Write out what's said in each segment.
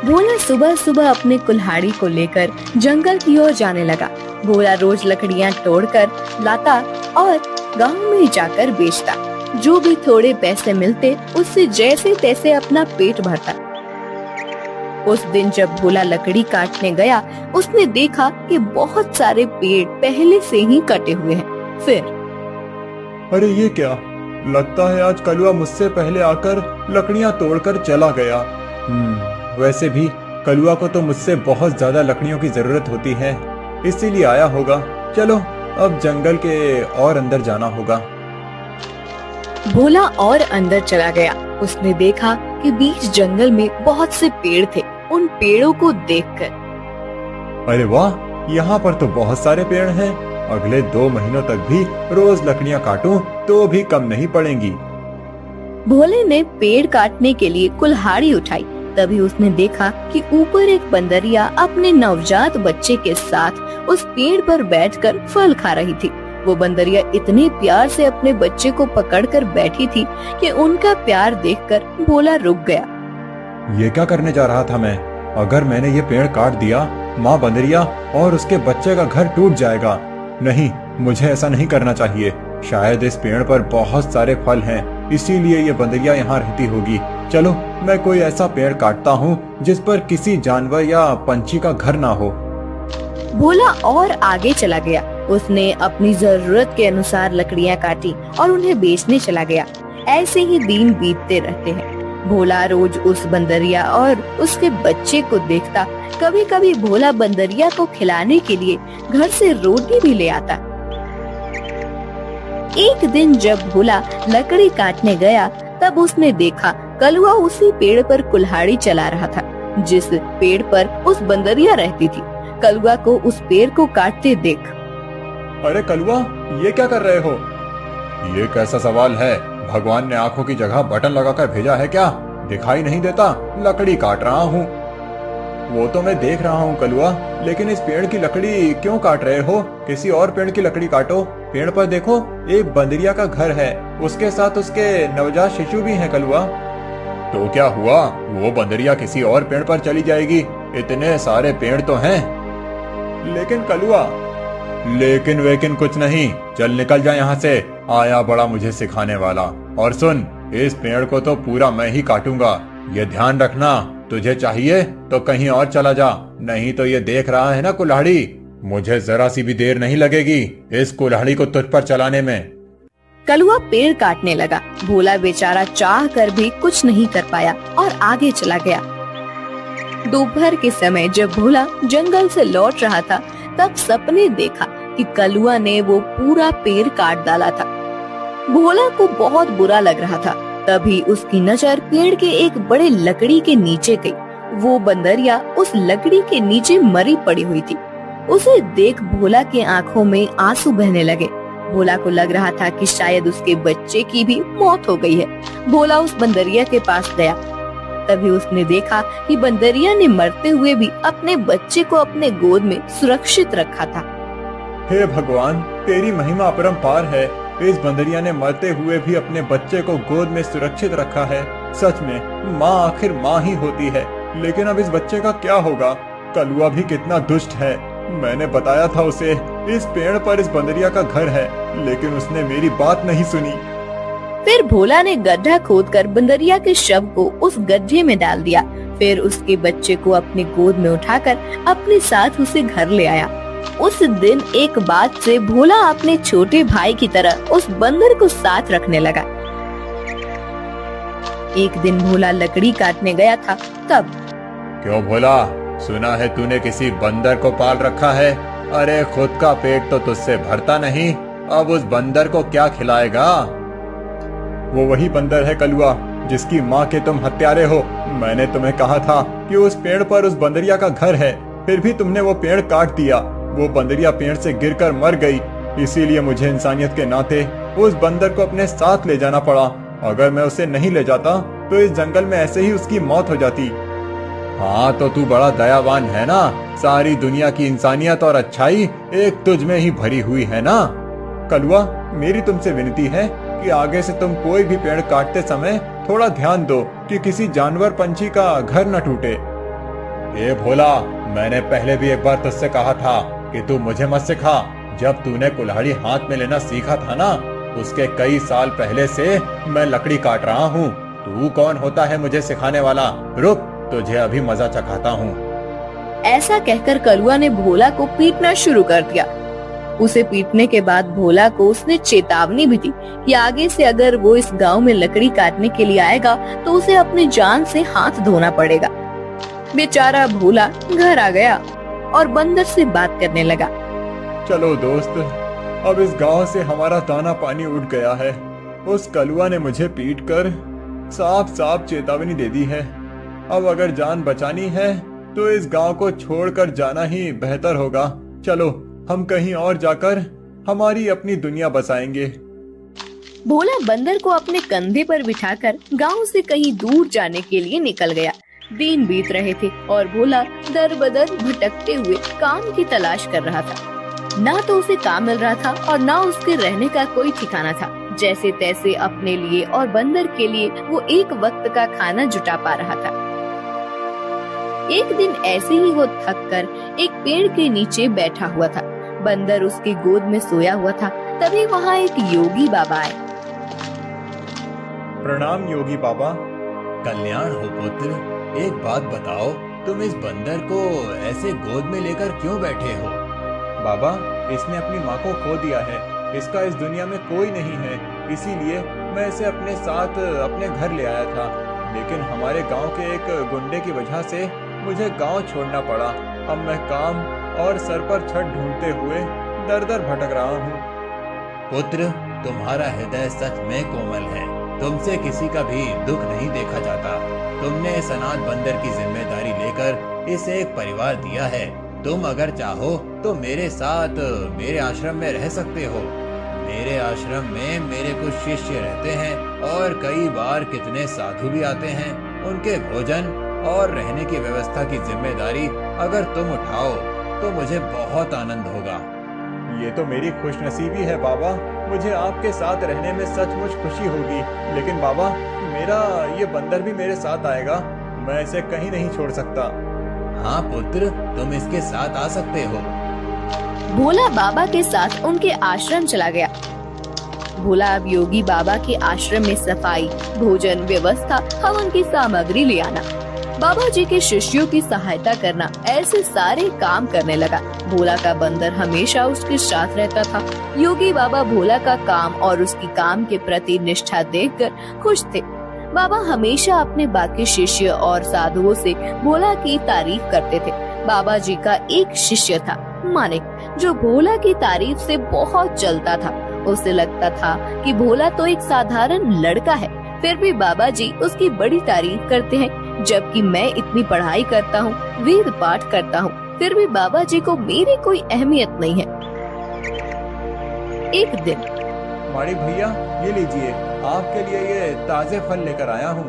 भोला सुबह सुबह अपने कुल्हाड़ी को लेकर जंगल की ओर जाने लगा। भोला रोज लकड़ियां तोड़कर लाता और गांव में जाकर बेचता। जो भी थोड़े पैसे मिलते उससे जैसे तैसे अपना पेट भरता। उस दिन जब भोला लकड़ी काटने गया, उसने देखा कि बहुत सारे पेड़ पहले से ही कटे हुए हैं। फिर अरे ये क्या, लगता है आज कलुआ मुझसे पहले आकर लकड़ियां तोड़कर चला गया। वैसे भी कलुआ को तो मुझसे बहुत ज्यादा लकड़ियों की जरूरत होती है, इसीलिए आया होगा। चलो अब जंगल के और अंदर जाना होगा। भोला और अंदर चला गया। उसने देखा कि बीच जंगल में बहुत से पेड़ थे। उन पेड़ों को देखकर अरे वाह, यहाँ पर तो बहुत सारे पेड़ हैं। अगले 2 महीनों तक भी रोज लकड़ियाँ काटूं तो भी कम नहीं पड़ेंगी। भोले ने पेड़ काटने के लिए कुल्हाड़ी उठाई। तभी उसने देखा कि ऊपर एक बंदरिया अपने नवजात बच्चे के साथ उस पेड़ पर बैठकर फल खा रही थी। वो बंदरिया इतने प्यार से अपने बच्चे को पकड़कर बैठी थी कि उनका प्यार देखकर भोला रुक गया। ये क्या करने जा रहा था मैं? अगर मैंने ये पेड़ काट दिया, माँ बंदरिया और उसके बच्चे का घर टूट जाएगा। नहीं, मुझे ऐसा नहीं करना चाहिए। शायद इस पेड़ पर बहुत सारे फल हैं, इसीलिए ये बंदरिया यहाँ रहती होगी। चलो मैं कोई ऐसा पेड़ काटता हूँ जिस पर किसी जानवर या पंछी का घर ना हो। भोला और आगे चला गया। उसने अपनी जरूरत के अनुसार लकड़ियाँ काटी और उन्हें बेचने चला गया। ऐसे ही दिन बीतते रहते हैं। भोला रोज उस बंदरिया और उसके बच्चे को देखता। कभी कभी भोला बंदरिया को खिलाने के लिए घर से रोटी भी ले आता। एक दिन जब भोला लकड़ी काटने गया, तब उसने देखा कलुआ उसी पेड़ पर कुल्हाड़ी चला रहा था जिस पेड़ पर उस बंदरिया रहती थी। कलुआ को उस पेड़ को काटते देख, अरे कलुआ, ये क्या कर रहे हो? ये कैसा सवाल है? भगवान ने आंखों की जगह बटन लगाकर भेजा है क्या? दिखाई नहीं देता? लकड़ी काट रहा हूँ। वो तो मैं देख रहा हूँ कलुआ, लेकिन इस पेड़ की लकड़ी क्यों काट रहे हो? किसी और पेड़ की लकड़ी काटो। पेड़ पर देखो, एक बंदरिया का घर है, उसके साथ उसके नवजात शिशु भी हैं कलुआ। तो क्या हुआ? वो बंदरिया किसी और पेड़ पर चली जाएगी। इतने सारे पेड़ तो हैं। लेकिन कलुआ, लेकिन वेकिन कुछ नहीं। चल निकल जा यहाँ से। आया बड़ा मुझे सिखाने वाला। और सुन, इस पेड़ को तो पूरा मैं ही काटूंगा। ये ध्यान रखना, तुझे चाहिए तो कहीं और चला जा, नहीं तो ये देख रहा है ना कुल्हाड़ी, मुझे जरा सी भी देर नहीं लगेगी इस कुल्हाड़ी को तुझ पर चलाने में। कलुआ पेड़ काटने लगा। भोला बेचारा चाह कर भी कुछ नहीं कर पाया और आगे चला गया। दोपहर के समय जब भोला जंगल से लौट रहा था, तब सपने देखा कि कलुआ ने वो पूरा पेड़ काट डाला था। भोला को बहुत बुरा लग रहा था। तभी उसकी नजर पेड़ के एक बड़े लकड़ी के नीचे गई। वो बंदरिया उस लकड़ी के नीचे मरी पड़ी हुई थी। उसे देख भोला के आंखों में आंसू बहने लगे। भोला को लग रहा था कि शायद उसके बच्चे की भी मौत हो गई है। भोला उस बंदरिया के पास गया। तभी उसने देखा कि बंदरिया ने मरते हुए भी अपने बच्चे को अपने गोद में सुरक्षित रखा था। हे भगवान, तेरी महिमा अपरंपार है। इस बंदरिया ने मरते हुए भी अपने बच्चे को गोद में सुरक्षित रखा है। सच में माँ आखिर माँ ही होती है। लेकिन अब इस बच्चे का क्या होगा? कलुआ भी कितना दुष्ट है। मैंने बताया था उसे इस पेड़ पर इस बंदरिया का घर है, लेकिन उसने मेरी बात नहीं सुनी। फिर भोला ने गड्ढा खोदकर बंदरिया के शव को उस गड्ढे में डाल दिया। फिर उसके बच्चे को अपनी गोद में उठाकर अपने साथ उसे घर ले आया। उस दिन एक बात से भोला अपने छोटे भाई की तरह उस बंदर को साथ रखने लगा। एक दिन भोला लकड़ी काटने गया था। तब, क्यों भोला, सुना है तूने किसी बंदर को पाल रखा है? अरे खुद का पेट तो तुझसे भरता नहीं, अब उस बंदर को क्या खिलाएगा? वो वही बंदर है कलुआ, जिसकी माँ के तुम हत्यारे हो। मैंने तुम्हें कहा था कि उस पेड़ पर उस बंदरिया का घर है, फिर भी तुमने वो पेड़ काट दिया। वो बंदरिया पेड़ से गिरकर मर गई, इसीलिए मुझे इंसानियत के नाते उस बंदर को अपने साथ ले जाना पड़ा। अगर मैं उसे नहीं ले जाता तो इस जंगल में ऐसे ही उसकी मौत हो जाती। हाँ तो तू बड़ा दयावान है ना। सारी दुनिया की इंसानियत और अच्छाई एक तुझ में ही भरी हुई है ना। कलुआ, मेरी तुमसे विनती है कि आगे से तुम कोई भी पेड़ काटते समय थोड़ा ध्यान दो कि किसी जानवर पंछी का घर न टूटे। ए भोला, मैंने पहले भी एक बार तुझसे कहा था कि तू मुझे मत सिखा। जब तूने कुल्हाड़ी हाथ में लेना सीखा था ना, उसके कई साल पहले से मैं लकड़ी काट रहा हूँ। तू कौन होता है मुझे सिखाने वाला? रुक, तुझे अभी मजा चखाता हूँ। ऐसा कहकर कलुआ ने भोला को पीटना शुरू कर दिया। उसे पीटने के बाद भोला को उसने चेतावनी भी दी कि आगे से अगर वो इस गांव में लकड़ी काटने के लिए आएगा तो उसे अपनी जान से हाथ धोना पड़ेगा। बेचारा भोला घर आ गया और बंदर से बात करने लगा। चलो दोस्त, अब इस गांव से हमारा दाना पानी उठ गया है। उस कलुआ ने मुझे पीटकर साफ साफ चेतावनी दे दी है। अब अगर जान बचानी है तो इस गांव को छोड़कर जाना ही बेहतर होगा। चलो, हम कहीं और जाकर हमारी अपनी दुनिया बसाएंगे। भोला बंदर को अपने कंधे पर बिठाकर गांव से कहीं दूर जाने के लिए निकल गया। दिन बीत रहे थे और भोला दर बदर भटकते हुए काम की तलाश कर रहा था। ना तो उसे काम मिल रहा था और ना उसके रहने का कोई ठिकाना था। जैसे तैसे अपने लिए और बंदर के लिए वो एक वक्त का खाना जुटा पा रहा था। एक दिन ऐसे ही वो थक कर एक पेड़ के नीचे बैठा हुआ था। बंदर उसकी गोद में सोया हुआ था। तभी वहाँ एक योगी बाबा आए। प्रणाम योगी बाबा। कल्याण हो पुत्र। एक बात बताओ, तुम इस बंदर को ऐसे गोद में लेकर क्यों बैठे हो? बाबा, इसने अपनी माँ को खो दिया है। इसका इस दुनिया में कोई नहीं है, इसीलिए मैं इसे अपने साथ अपने घर ले आया था। लेकिन हमारे गांव के एक गुंडे की वजह से मुझे गांव छोड़ना पड़ा। अब मैं काम और सर पर छत ढूंढते हुए दर दर भटक रहा हूँ। पुत्र, तुम्हारा हृदय सच में कोमल है। तुमसे किसी का भी दुख नहीं देखा जाता। तुमने इस अनाथ बंदर की जिम्मेदारी लेकर इसे एक परिवार दिया है। तुम अगर चाहो तो मेरे साथ मेरे आश्रम में रह सकते हो। मेरे आश्रम में मेरे कुछ शिष्य रहते हैं और कई बार कितने साधु भी आते हैं। उनके भोजन और रहने की व्यवस्था की जिम्मेदारी अगर तुम उठाओ तो मुझे बहुत आनंद होगा। ये तो मेरी खुशनसीबी है बाबा। मुझे आपके साथ रहने में सचमुच खुशी होगी। लेकिन बाबा, मेरा ये बंदर भी मेरे साथ आएगा। मैं इसे कहीं नहीं छोड़ सकता। हाँ पुत्र, तुम इसके साथ आ सकते हो। भोला बाबा के साथ उनके आश्रम चला गया। भोला अब योगी बाबा के आश्रम में सफाई, भोजन व्यवस्था, हवन की सामग्री ले आना, बाबा जी के शिष्यों की सहायता करना, ऐसे सारे काम करने लगा। भोला का बंदर हमेशा उसके साथ रहता था। योगी बाबा भोला का काम और उसकी काम के प्रति निष्ठा देखकर खुश थे। बाबा हमेशा अपने बाकी शिष्य और साधुओं से भोला की तारीफ करते थे। बाबा जी का एक शिष्य था मानिक, जो भोला की तारीफ से बहुत जलता था। उसे लगता था कि भोला तो एक साधारण लड़का है, फिर भी बाबा जी उसकी बड़ी तारीफ करते हैं। जबकि मैं इतनी पढ़ाई करता हूँ, वेद पाठ करता हूँ, फिर भी बाबा जी को मेरी कोई अहमियत नहीं है। एक दिन, माड़ी भैया, ये लीजिए, आपके लिए ये ताजे फल लेकर आया हूँ।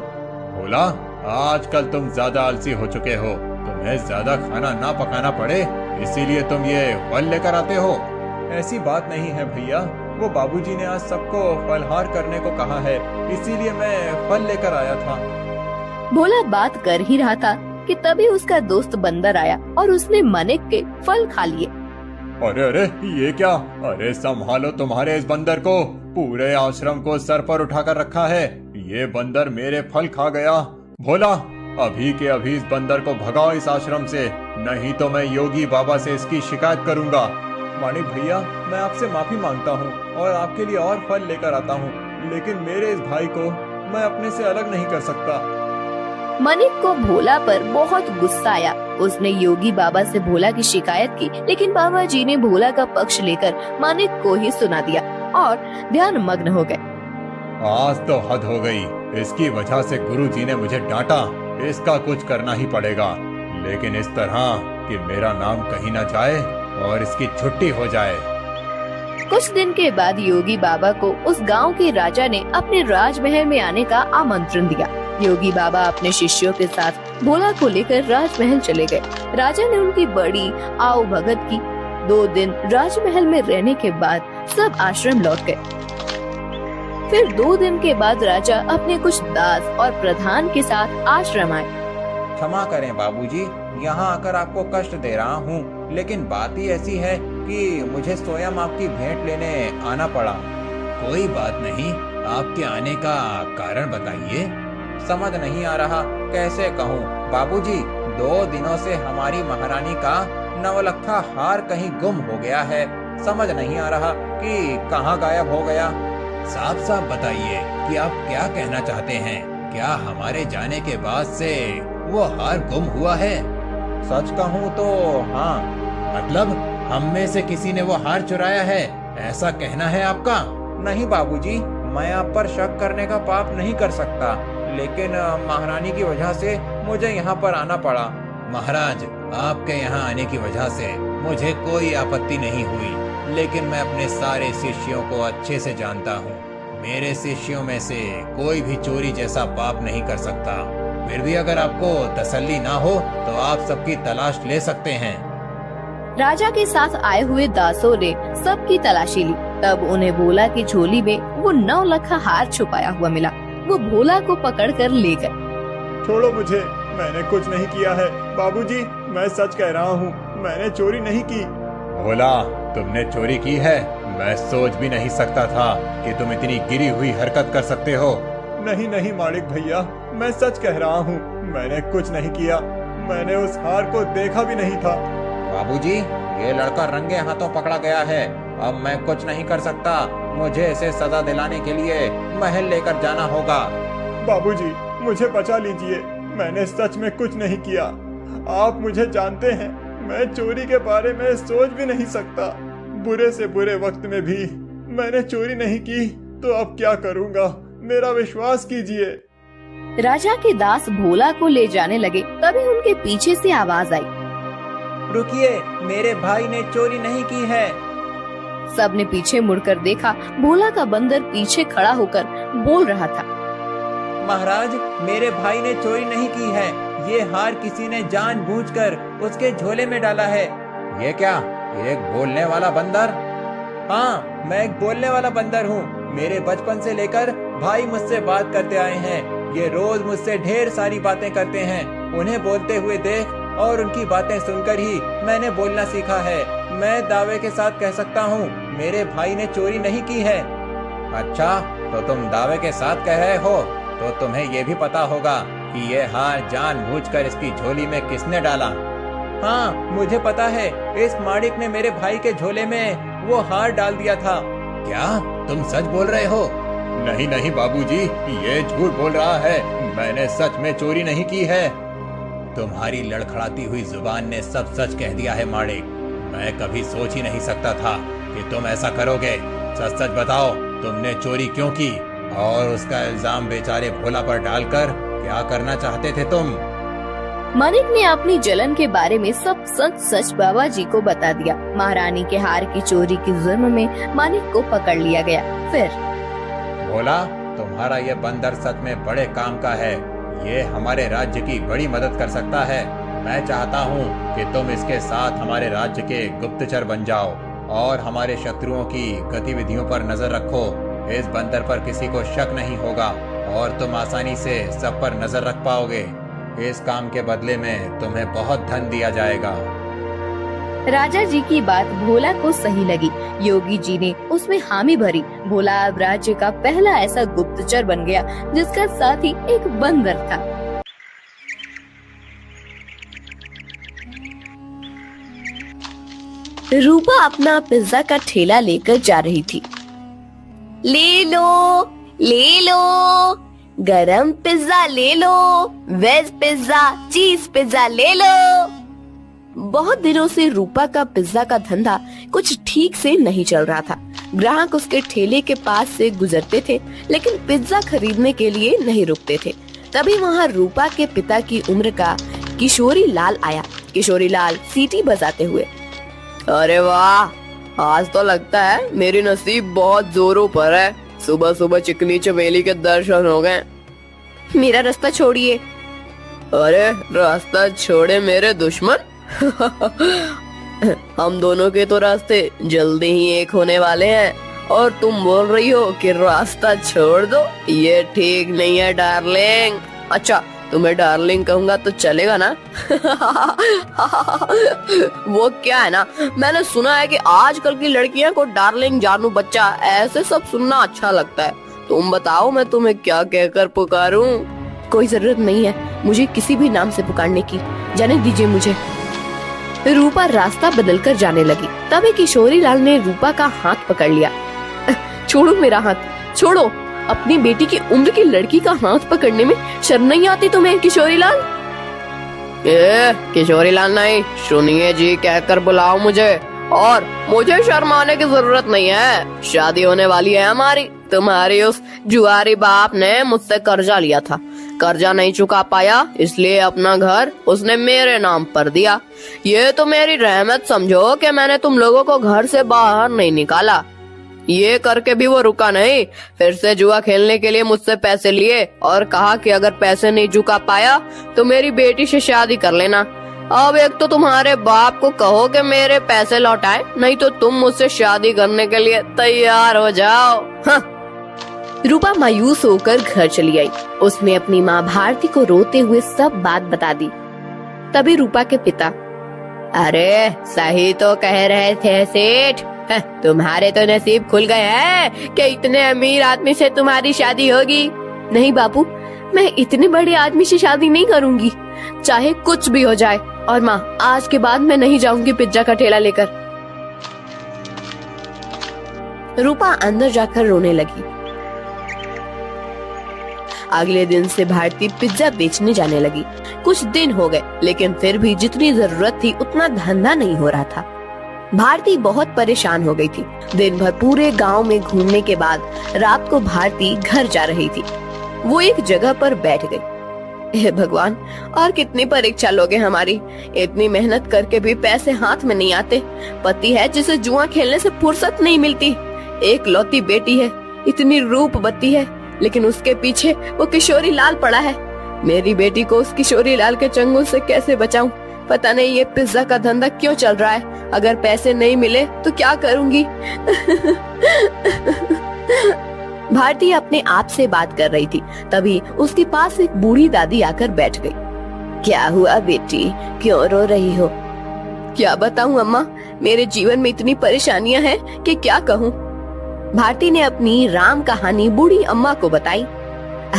भोला, आजकल तुम ज्यादा आलसी हो चुके हो। तुम्हें ज्यादा खाना ना पकाना पड़े, इसीलिए तुम ये फल लेकर आते हो। ऐसी बात नहीं है भैया, वो बाबूजी ने आज सबको फलहार करने को कहा है, इसीलिए मैं फल लेकर आया था। भोला बात कर ही रहा था कि तभी उसका दोस्त बंदर आया और उसने मानिक के फल खा लिए। अरे अरे, ये क्या? अरे संभालो तुम्हारे इस बंदर को। पूरे आश्रम को सर पर उठाकर रखा है। ये बंदर मेरे फल खा गया। भोला, अभी के अभी इस बंदर को भगाओ इस आश्रम से, नहीं तो मैं योगी बाबा से इसकी शिकायत करूंगा। मानिक भैया, मैं आपसे माफी मांगता हूँ और आपके लिए और फल लेकर आता हूँ, लेकिन मेरे इस भाई को मैं अपने से अलग नहीं कर सकता। मानिक को भोला पर बहुत गुस्सा आया। उसने योगी बाबा से भोला की शिकायत की, लेकिन बाबा जी ने भोला का पक्ष लेकर मानिक को ही सुना दिया और ध्यान मग्न हो गए। आज तो हद हो गई। इसकी वजह से गुरुजी ने मुझे डांटा। इसका कुछ करना ही पड़ेगा, लेकिन इस तरह कि मेरा नाम कहीं न जाए और इसकी छुट्टी हो जाए। कुछ दिन के बाद योगी बाबा को उस गांव के राजा ने अपने राजमहल में आने का आमंत्रण दिया। योगी बाबा अपने शिष्यों के साथ भोला को लेकर राजमहल चले गए। राजा ने उनकी बड़ी आओ भगत की। 2 दिन राजमहल में रहने के बाद सब आश्रम लौट गए। फिर 2 दिन के बाद राजा अपने कुछ दास और प्रधान के साथ आश्रम आए। क्षमा करें बाबूजी, यहाँ आकर आपको कष्ट दे रहा हूँ, लेकिन बात ही ऐसी है कि मुझे स्वयं आपकी भेंट लेने आना पड़ा। कोई बात नहीं, आपके आने का कारण बताइए। समझ नहीं आ रहा कैसे कहूँ बाबूजी, 2 दिनों से हमारी महारानी का नवलखा हार कहीं गुम हो गया है। समझ नहीं आ रहा कि कहाँ गायब हो गया। साफ साफ बताइए कि आप क्या कहना चाहते हैं। क्या हमारे जाने के बाद से वो हार गुम हुआ है? सच कहूँ तो हाँ। मतलब हम में से किसी ने वो हार चुराया है, ऐसा कहना है आपका? नहीं बाबूजी, मैं आप पर शक करने का पाप नहीं कर सकता, लेकिन महारानी की वजह से मुझे यहाँ पर आना पड़ा। महाराज, आपके यहाँ आने की वजह से मुझे कोई आपत्ति नहीं हुई, लेकिन मैं अपने सारे शिष्यों को अच्छे से जानता हूँ। मेरे शिष्यों में से कोई भी चोरी जैसा पाप नहीं कर सकता। फिर भी अगर आपको तसल्ली ना हो तो आप सबकी तलाश ले सकते हैं। राजा के साथ आए हुए दासों ने सबकी तलाशी ली। तब उन्हें भोला की झोली में वो 9 लखा हार छुपाया हुआ मिला। वो भोला को पकड़कर ले गए। छोड़ो मुझे, मैंने कुछ नहीं किया है। बाबूजी, मैं सच कह रहा हूँ, मैंने चोरी नहीं की। भोला, तुमने चोरी की है? मैं सोच भी नहीं सकता था कि तुम इतनी गिरी हुई हरकत कर सकते हो। नहीं नहीं मालिक भैया, मैं सच कह रहा हूँ, मैंने कुछ नहीं किया। मैंने उस हार को देखा भी नहीं था। बाबूजी, ये लड़का रंगे हाथों पकड़ा गया है। अब मैं कुछ नहीं कर सकता। मुझे इसे सजा दिलाने के लिए महल लेकर जाना होगा। बाबूजी, मुझे बचा लीजिए, मैंने सच में कुछ नहीं किया। आप मुझे जानते हैं, मैं चोरी के बारे में सोच भी नहीं सकता। बुरे से बुरे वक्त में भी मैंने चोरी नहीं की, तो अब क्या करूँगा? मेरा विश्वास कीजिए। राजा के दास भोला को ले जाने लगे। तभी उनके पीछे से आवाज आई, रुकिए, मेरे भाई ने चोरी नहीं की है। सबने पीछे मुड़कर देखा। भोला का बंदर पीछे खड़ा होकर बोल रहा था, महाराज, मेरे भाई ने चोरी नहीं की है। ये हार किसी ने जानबूझकर उसके झोले में डाला है। ये क्या, एक बोलने वाला बंदर? हाँ, मैं एक बोलने वाला बंदर हूँ। मेरे बचपन से लेकर भाई मुझसे बात करते आए हैं। ये रोज मुझसे ढेर सारी बातें करते हैं। उन्हें बोलते हुए देख और उनकी बातें सुनकर ही मैंने बोलना सीखा है। मैं दावे के साथ कह सकता हूँ, मेरे भाई ने चोरी नहीं की है। अच्छा, तो तुम दावे के साथ कह रहे हो, तो तुम्हें ये भी पता होगा कि ये हार जानबूझकर इसकी झोली में किसने डाला? हाँ, मुझे पता है। इस माड़िक ने मेरे भाई के झोले में वो हार डाल दिया था। क्या तुम सच बोल रहे हो? नहीं नहीं बाबूजी, ये झूठ बोल रहा है। मैंने सच में चोरी नहीं की है। तुम्हारी लड़खड़ाती हुई जुबान ने सब सच कह दिया है माड़िक। मैं कभी सोच ही नहीं सकता था कि तुम ऐसा करोगे। सच सच बताओ, तुमने चोरी क्यों की? और उसका इल्जाम बेचारे भोला पर डालकर क्या करना चाहते थे तुम? मानिक ने अपनी जलन के बारे में सब सच सच बाबा जी को बता दिया। महारानी के हार की चोरी के जुर्म में मानिक को पकड़ लिया गया। फिर भोला, तुम्हारा ये बंदर सच में बड़े काम का है। ये हमारे राज्य की बड़ी मदद कर सकता है। मैं चाहता हूँ कि तुम इसके साथ हमारे राज्य के गुप्तचर बन जाओ और हमारे शत्रुओं की गतिविधियों पर नजर रखो। इस बंदर पर किसी को शक नहीं होगा और तुम आसानी से सब पर नजर रख पाओगे। इस काम के बदले में तुम्हें बहुत धन दिया जाएगा। राजा जी की बात भोला को सही लगी। योगी जी ने उसमें हामी भरी। भोला अब राज्य का पहला ऐसा गुप्तचर बन गया जिसका साथ ही एक बंदर था। रूपा अपना पिज्जा का ठेला लेकर जा रही थी। ले लो, गरम पिज्जा ले लो, वेज पिज्जा, चीज पिज्जा ले लो। बहुत दिनों से रूपा का पिज्जा का धंधा कुछ ठीक से नहीं चल रहा था। ग्राहक उसके ठेले के पास से गुजरते थे, लेकिन पिज्जा खरीदने के लिए नहीं रुकते थे। तभी वहाँ रूपा के पिता की उम्र का किशोरी लाल आया। किशोरी लाल सीटी बजाते हुए, अरे वाह, आज तो लगता है मेरी नसीब बहुत जोरों पर है। सुबह सुबह चिकनी चमेली के दर्शन हो गए। मेरा रास्ता छोड़िए। अरे रास्ता छोड़े मेरे दुश्मन। हम दोनों के तो रास्ते जल्दी ही एक होने वाले हैं और तुम बोल रही हो कि रास्ता छोड़ दो। ये ठीक नहीं है डार्लिंग। अच्छा, तुम्हें डार्लिंग कहूंगा तो चलेगा ना? वो क्या है ना, मैंने सुना है कि आजकल की लड़कियां को डार्लिंग, जानू, बच्चा ऐसे सब सुनना अच्छा लगता है। तुम बताओ मैं तुम्हें क्या कहकर पुकारूं? कोई जरूरत नहीं है मुझे किसी भी नाम से पुकारने की, जाने दीजिए मुझे। रूपा रास्ता बदलकर जाने लगी। तभी किशोरीलाल ने रूपा का हाथ पकड़ लिया। छोड़ो मेरा हाथ, छोड़ो। अपनी बेटी की उम्र की लड़की का हाथ पकड़ने में शर्म नहीं आती तुम्हें किशोरीलाल? किशोरीलाल नहीं, सुनिए जी कहकर बुलाओ मुझे, और मुझे शर्माने की जरूरत नहीं है। शादी होने वाली है हमारी। तुम्हारी उस जुआरी बाप ने मुझसे कर्जा लिया था, कर्जा नहीं चुका पाया, इसलिए अपना घर उसने मेरे नाम पर दिया। ये तो मेरी रहमत समझो कि मैंने तुम लोगों को घर से बाहर नहीं निकाला। ये करके भी वो रुका नहीं, फिर से जुआ खेलने के लिए मुझसे पैसे लिए और कहा कि अगर पैसे नहीं चुका पाया तो मेरी बेटी से शादी कर लेना। अब एक तो तुम्हारे बाप को कहो कि मेरे पैसे लौटाए, नहीं तो तुम मुझसे शादी करने के लिए तैयार हो जाओ। हाँ। रूपा मायूस होकर घर चली आई। उसने अपनी माँ भारती को रोते हुए सब बात बता दी। तभी रूपा के पिता, अरे सही तो कह रहे थे सेठ, तुम्हारे तो नसीब खुल गए हैं कि इतने अमीर आदमी से तुम्हारी शादी होगी। नहीं बापू, मैं इतने बड़े आदमी से शादी नहीं करूंगी, चाहे कुछ भी हो जाए। और माँ, आज के बाद मैं नहीं जाऊंगी पिज्जा का ठेला लेकर। रूपा अंदर जाकर रोने लगी। अगले दिन से भारती पिज्जा बेचने जाने लगी। कुछ दिन हो गए, लेकिन फिर भी जितनी जरूरत थी उतना धंधा नहीं हो रहा था। भारती बहुत परेशान हो गई थी। दिन भर पूरे गांव में घूमने के बाद रात को भारती घर जा रही थी। वो एक जगह पर बैठ गई। हे भगवान, और कितनी परीक्षा लोगे हमारी? इतनी मेहनत करके भी पैसे हाथ में नहीं आते। पति है जिसे जुआ खेलने से फुर्सत नहीं मिलती। एक लौती बेटी है, इतनी रूपवती है, लेकिन उसके पीछे वो किशोरीलाल पड़ा है। मेरी बेटी को उस किशोरीलाल के चंगुल से कैसे बचाऊं? पता नहीं ये पिज्जा का धंधा क्यों चल रहा है। अगर पैसे नहीं मिले तो क्या करूंगी? भारती अपने आप से बात कर रही थी। तभी उसके पास एक बूढ़ी दादी आकर बैठ गई। क्या हुआ बेटी, क्यों रो रही हो? क्या बताऊं अम्मा, मेरे जीवन में इतनी परेशानियां हैं कि क्या कहूं। भारती ने अपनी राम कहानी बूढ़ी अम्मा को बताई।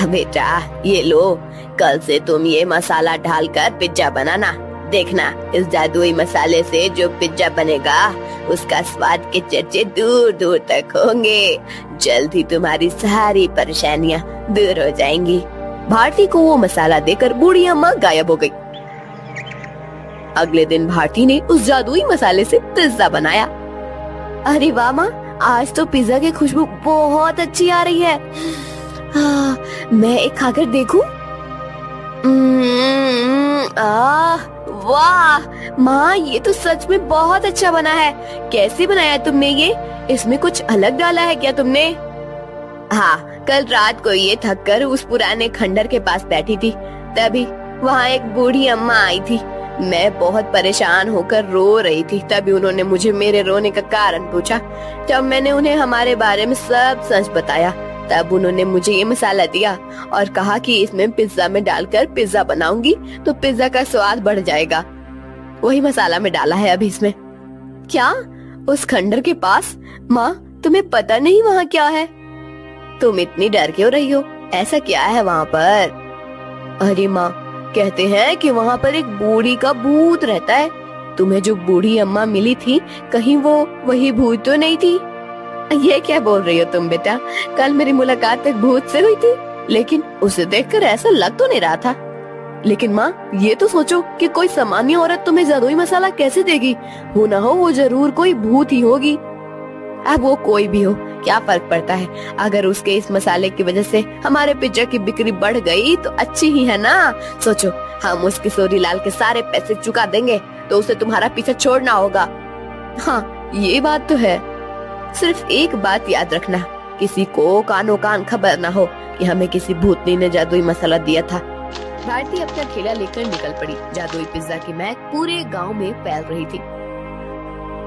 बेटा ये लो, कल से तुम ये मसाला डालकर पिज्जा बनाना। देखना, इस जादुई मसाले से जो पिज्जा बनेगा उसका स्वाद के चर्चे दूर दूर तक होंगे। जल्द ही तुम्हारी सारी परेशानियां दूर हो जाएंगी। भारती को वो मसाला देकर बूढ़ी अम्मा गायब हो गई। अगले दिन भारती ने उस जादुई मसाले से पिज्जा बनाया। अरे वाह माँ, आज तो पिज्जा की खुशबू बहुत अच्छी आ रही है। मैं एक खाकर देखूं? वाह माँ, ये तो सच में बहुत अच्छा बना है। कैसे बनाया तुमने ये? इसमें कुछ अलग डाला है क्या तुमने? हाँ, कल रात को ये थक कर उस पुराने खंडर के पास बैठी थी, तभी वहाँ एक बूढ़ी अम्मा आई थी। मैं बहुत परेशान होकर रो रही थी। तभी उन्होंने मुझे मेरे रोने का कारण पूछा। जब मैंने उन्हें हमारे बारे में सब सच बताया, तब उन्होंने मुझे ये मसाला दिया और कहा कि इसमें पिज्जा में डालकर पिज्जा बनाऊंगी तो पिज्जा का स्वाद बढ़ जाएगा। वही मसाला में डाला है अभी इसमें। क्या? उस खंडर के पास? माँ, तुम्हें पता नहीं वहाँ क्या है? तुम इतनी डर क्यों रही हो? ऐसा क्या है वहाँ पर? अरे माँ, कहते हैं कि वहाँ पर एक बूढ़ी का भूत रहता है। तुम्हें जो बूढ़ी अम्मा मिली थी, कहीं वो वही भूत तो नहीं थी? ये क्या बोल रही हो तुम बेटा? कल मेरी मुलाकात एक भूत से हुई थी, लेकिन उसे देखकर ऐसा लग तो नहीं रहा था। लेकिन माँ, ये तो सोचो कि कोई सामान्य औरत तुम्हें जादुई मसाला कैसे देगी? हो ना हो वो जरूर कोई भूत ही होगी। अब वो कोई भी हो, क्या फर्क पड़ता है? अगर उसके इस मसाले की वजह से हमारे पिज्जा की बिक्री बढ़ गई तो अच्छी ही है ना। सोचो, हम उस किशोरीलाल के सारे पैसे चुका देंगे तो उसे तुम्हारा पीछा छोड़ना होगा। हाँ, ये बात तो है। सिर्फ एक बात याद रखना, किसी को कानो कान खबर ना हो कि हमें किसी भूतनी ने जादुई मसाला दिया था। भारती अपना ठेला लेकर निकल पड़ी। जादुई पिज्जा की महक पूरे गांव में फैल रही थी।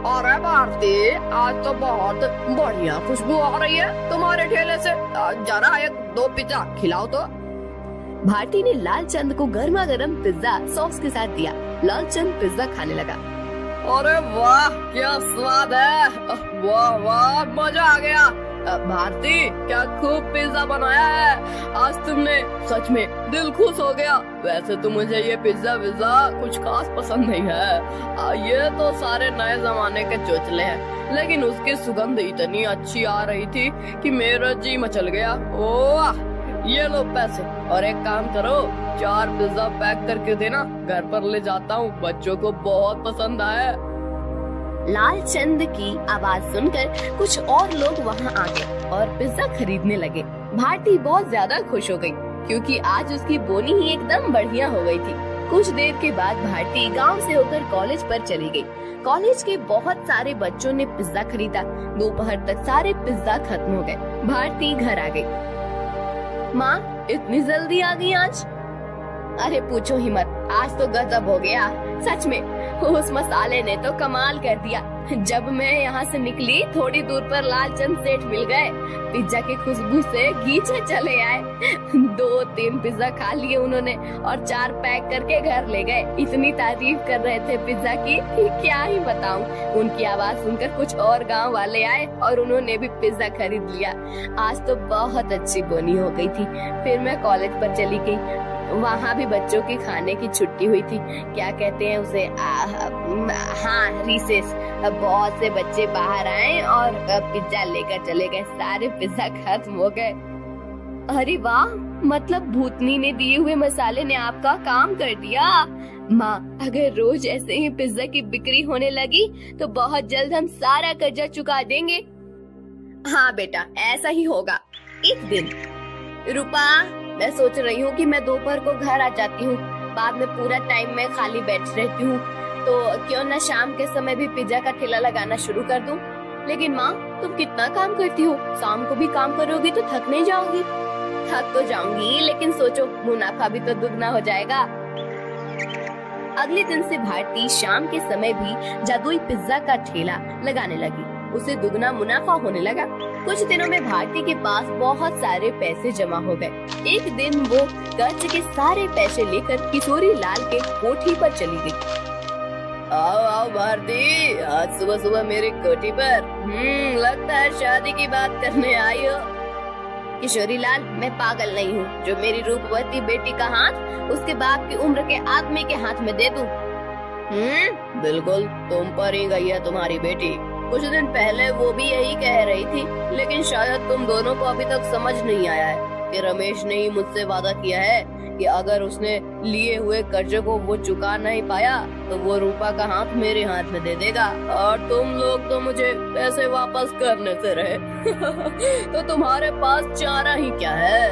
अरे भारती, आज तो बहुत बढ़िया खुशबू आ रही है तुम्हारे ठेले से। जरा एक दो पिज्जा खिलाओ तो। भारती ने लालचंद को गर्मा गर्म पिज्जा सॉस के साथ दिया। लालचंद पिज्जा खाने लगा। अरे वाह क्या स्वाद है, वाह वाह मजा आ गया। भारती क्या खूब पिज्जा बनाया है, आज तुमने सच में दिल खुश हो गया। वैसे तो मुझे ये पिज्जा विज्जा कुछ खास पसंद नहीं है, ये तो सारे नए जमाने के चोचले हैं, लेकिन उसकी सुगंध इतनी अच्छी आ रही थी कि मेरा जी मचल गया। ओह ये लो पैसे, और एक काम करो 4 पिज्जा पैक करके देना, घर पर ले जाता हूँ, बच्चों को बहुत पसंद आया। लालचंद की आवाज सुनकर कुछ और लोग वहां आ गए और पिज्जा खरीदने लगे। भारती बहुत ज्यादा खुश हो गई क्योंकि आज उसकी बोनी ही एकदम बढ़िया हो गई थी। कुछ देर के बाद भारती गांव से होकर कॉलेज पर चली गई। कॉलेज के बहुत सारे बच्चों ने पिज्जा खरीदा। दोपहर तक सारे पिज्जा खत्म हो गए। भारती घर आ गई। माँ इतनी जल्दी आ गई आज? अरे पूछो ही मत, आज तो गजब हो गया, सच में उस मसाले ने तो कमाल कर दिया। जब मैं यहाँ से निकली थोड़ी दूर पर लालचंद सेठ मिल गए। पिज्जा की खुशबू से गीचे चले आए। 2-3 पिज्जा खा लिए उन्होंने और 4 पैक करके घर ले गए। इतनी तारीफ कर रहे थे पिज्जा की कि क्या ही बताऊं। उनकी आवाज सुनकर कुछ और गांव वाले आए और उन्होंने भी पिज्जा खरीद लिया। आज तो बहुत अच्छी बोनी हो गई थी। फिर मैं कॉलेज पर चली गई। वहाँ भी बच्चों की खाने की छुट्टी हुई थी, क्या कहते हैं उसे, हाँ रिसेस। बहुत से बच्चे बाहर आए और पिज्जा लेकर चले गए। सारे पिज्जा खत्म हो गए। अरे वाह, मतलब भूतनी ने दिए हुए मसाले ने आपका काम कर दिया। माँ अगर रोज ऐसे ही पिज्जा की बिक्री होने लगी तो बहुत जल्द हम सारा कर्जा चुका देंगे। हाँ बेटा ऐसा ही होगा। एक दिन रूपा, मैं सोच रही हूँ कि मैं दोपहर को घर आ जाती हूँ, बाद में पूरा टाइम मैं खाली बैठ रहती हूँ, तो क्यों न शाम के समय भी पिज्जा का ठेला लगाना शुरू कर दूँ। लेकिन माँ तुम कितना काम करती हो, शाम को भी काम करोगी तो थक नहीं जाओगी? थक तो जाऊंगी, लेकिन सोचो मुनाफा भी तो दुगना हो जाएगा। अगले दिन से भारती शाम के समय भी जादुई पिज्जा का ठेला लगाने लगी। उसे दुगना मुनाफा होने लगा। कुछ दिनों में भारती के पास बहुत सारे पैसे जमा हो गए। एक दिन वो कर्ज के सारे पैसे लेकर किशोरी लाल के कोठी पर चली गई। आओ आओ भारती, आज सुबह सुबह मेरी कोठी पर, लगता है शादी की बात करने आई हो। किशोरी लाल, मैं पागल नहीं हूँ जो मेरी रूपवती बेटी का हाथ उसके बाप की उम्र के आदमी के हाथ में दे दूं। बिल्कुल तुम पर ही गई है तुम्हारी बेटी। कुछ दिन पहले वो भी यही कह रही थी, लेकिन शायद तुम दोनों को अभी तक समझ नहीं आया है कि रमेश ने ही मुझसे वादा किया है कि अगर उसने लिए हुए कर्जे को वो चुका नहीं पाया तो वो रूपा का हाथ मेरे हाथ में दे देगा, और तुम लोग तो मुझे पैसे वापस करने से रहे। तो तुम्हारे पास चारा ही क्या है?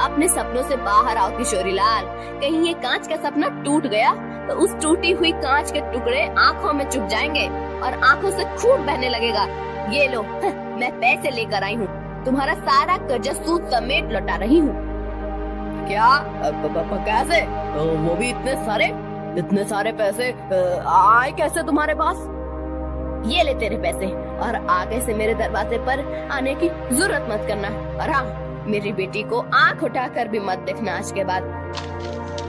अपने सपनों से बाहर आओ किशोरी लाल। कहीं ये कांच का सपना टूट गया तो उस टूटी हुई कांच के टुकड़े आँखों में चुभ जाएंगे और आँखों से खून बहने लगेगा। ये लो, मैं पैसे लेकर आई हूँ, तुम्हारा सारा कर्जा सूद समेत लौटा रही हूँ। क्या? कैसे? वो भी इतने सारे पैसे आए कैसे तुम्हारे पास? ये ले तेरे पैसे, और आगे से मेरे दरवाजे पर आने की जरूरत मत करना। और हाँ, मेरी बेटी को आंख उठाकर भी मत देखना आज के बाद।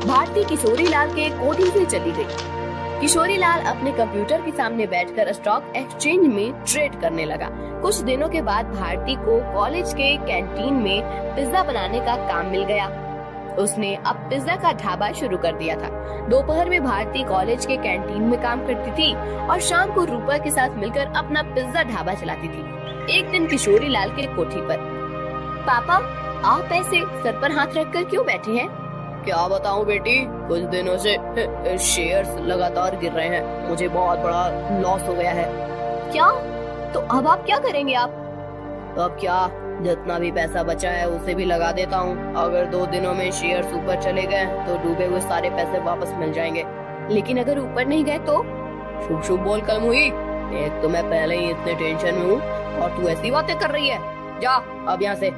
भारती किशोरी लाल के कोठी से चली गई। किशोरी लाल अपने कंप्यूटर के सामने बैठकर स्टॉक एक्सचेंज में ट्रेड करने लगा। कुछ दिनों के बाद भारती को कॉलेज के कैंटीन में पिज्जा बनाने का काम मिल गया। उसने अब पिज्जा का ढाबा शुरू कर दिया था। दोपहर में भारती कॉलेज के कैंटीन में काम करती थी और शाम को रूपा के साथ मिलकर अपना पिज्जा ढाबा चलाती थी। एक दिन किशोरी लाल के कोठी पर, पापा आप ऐसे सर पर हाथ रखकर क्यों बैठे हैं? क्या बताऊं बेटी, कुछ दिनों से शेयर्स लगातार गिर रहे हैं, मुझे बहुत बड़ा लॉस हो गया है। क्या? तो अब आप क्या करेंगे? आप अब क्या, जितना भी पैसा बचा है उसे भी लगा देता हूँ। अगर 2 दिनों में शेयर्स ऊपर चले गए तो डूबे हुए सारे पैसे वापस मिल जाएंगे। लेकिन अगर ऊपर नहीं गए तो? शुभ शुभ बोल कल हुई। एक तो मैं पहले ही इतने टेंशन में हूँ और तू ऐसी बातें कर रही है। जा अब यहाँ से।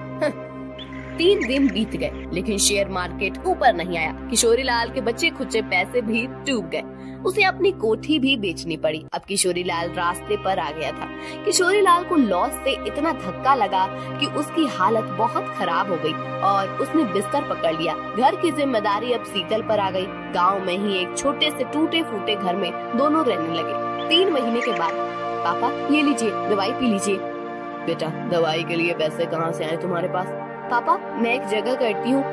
3 दिन बीत गए लेकिन शेयर मार्केट ऊपर नहीं आया। किशोरी लाल के बच्चे खुचे पैसे भी डूब गए। उसे अपनी कोठी भी बेचनी पड़ी। अब किशोरी लाल रास्ते पर आ गया था। किशोरी लाल को लॉस से इतना धक्का लगा कि उसकी हालत बहुत खराब हो गई और उसने बिस्तर पकड़ लिया। घर की जिम्मेदारी अब शीतल पर आ गई। गांव में ही एक छोटे से टूटे फूटे घर में दोनों रहने लगे। 3 महीने के बाद, पापा ये लीजिए, दवाई पी लीजिए। बेटा, दवाई के लिए पैसे कहाँ से आए तुम्हारे पास? पापा, मैं एक जगह करती हूँ,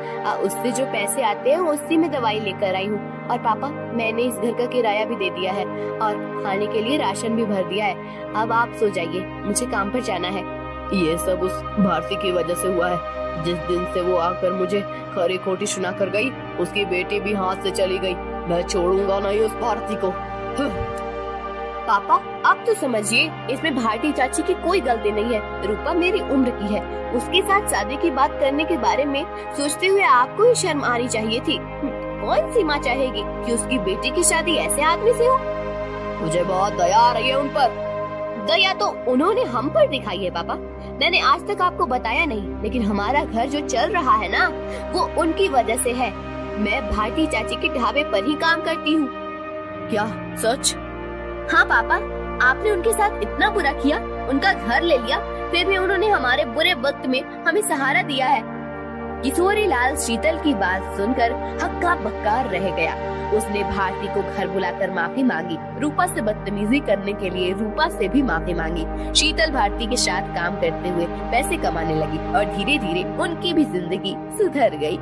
उससे जो पैसे आते हैं उसी में दवाई लेकर आई हूँ। और पापा, मैंने इस घर का किराया भी दे दिया है और खाने के लिए राशन भी भर दिया है। अब आप सो जाइए, मुझे काम पर जाना है। ये सब उस भारती की वजह से हुआ है। जिस दिन से वो आकर मुझे खरी खोटी सुना कर गई, उसकी बेटी भी हाथ से चली गई। मैं छोड़ूंगा नहीं उस भारती को। पापा, अब तो समझिए, इसमें भारती चाची की कोई गलती नहीं है। रूपा मेरी उम्र की है। उसके साथ शादी की बात करने के बारे में सोचते हुए आपको ही शर्म आनी चाहिए थी। कौन सी माँ चाहेगी कि उसकी बेटी की शादी ऐसे आदमी से हो? मुझे बहुत दया आ रही है उन पर। दया तो उन्होंने हम पर दिखाई है पापा। मैंने आज तक आपको बताया नहीं, लेकिन हमारा घर जो चल रहा है ना, वो उनकी वजह से है। मैं भारती चाची के ढाबे पर ही काम करती हूँ। क्या सच? हाँ पापा, आपने उनके साथ इतना बुरा किया, उनका घर ले लिया, फिर भी उन्होंने हमारे बुरे वक्त में हमें सहारा दिया है। किशोरी लाल शीतल की बात सुनकर हक्का बक्का रह गया। उसने भारती को घर बुलाकर माफी मांगी। रूपा से बदतमीजी करने के लिए रूपा से भी माफी मांगी। शीतल भारती के साथ काम करते हुए पैसे कमाने लगी और धीरे धीरे उनकी भी जिंदगी सुधर गई।